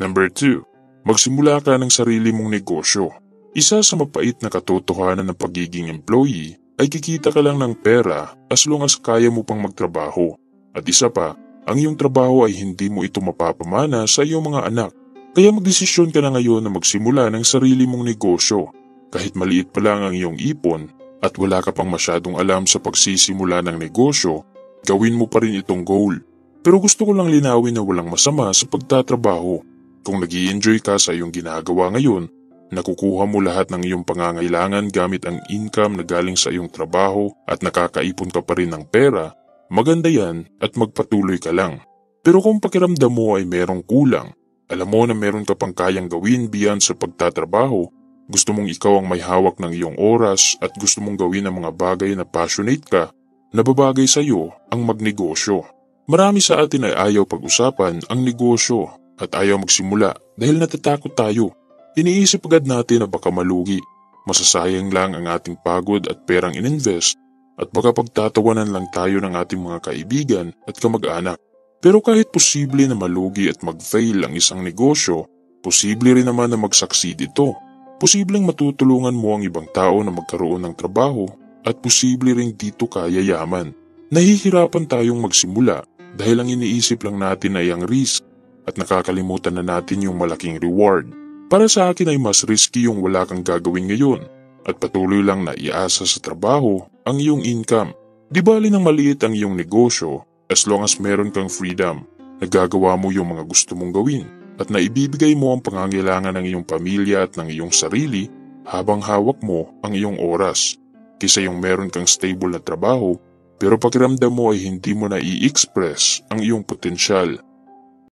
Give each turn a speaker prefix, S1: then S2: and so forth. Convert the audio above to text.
S1: Number 2. Magsimula ka ng sarili mong negosyo. Isa sa mapait na katotohanan ng pagiging employee ay kikita ka lang ng pera as long as kaya mo pang magtrabaho. At isa pa, ang iyong trabaho ay hindi mo ito mapapamana sa iyong mga anak. Kaya magdesisyon ka na ngayon na magsimula ng sarili mong negosyo. Kahit maliit pa lang ang iyong ipon at wala ka pang masyadong alam sa pagsisimula ng negosyo, gawin mo pa rin itong goal. Pero gusto ko lang linawin na walang masama sa pagtatrabaho. Kung nag-i-enjoy ka sa iyong ginagawa ngayon, nakukuha mo lahat ng iyong pangangailangan gamit ang income na galing sa iyong trabaho at nakakaipon ka pa rin ng pera, maganda yan at magpatuloy ka lang. Pero kung pakiramdam mo ay merong kulang, alam mo na meron ka pang kayang gawin beyond sa pagtatrabaho, gusto mong ikaw ang may hawak ng iyong oras at gusto mong gawin ang mga bagay na passionate ka, nababagay sa iyo ang magnegosyo. Marami sa atin ay ayaw pag-usapan ang negosyo at ayaw magsimula dahil natatakot tayo. Iniisip agad natin na baka malugi, masasayang lang ang ating pagod at perang ininvest at baka pagtatawanan lang tayo ng ating mga kaibigan at kamag-anak. Pero kahit posible na malugi at mag-fail ang isang negosyo, posible rin naman na mag-succeed ito. Posibleng matutulungan mo ang ibang tao na magkaroon ng trabaho at posible rin dito ka yayaman. Nahihirapan tayong magsimula dahil ang iniisip lang natin ay ang risk at nakakalimutan na natin yung malaking reward. Para sa akin ay mas risky yung wala kang gagawin ngayon at patuloy lang na iasa sa trabaho ang iyong income. Di bali nang maliit ang iyong negosyo as long as meron kang freedom, nagagawa mo yung mga gusto mong gawin at naibibigay mo ang pangangailangan ng iyong pamilya at ng iyong sarili habang hawak mo ang iyong oras. Kaysa yung meron kang stable na trabaho pero pakiramdam mo ay hindi mo na i-express ang iyong potensyal.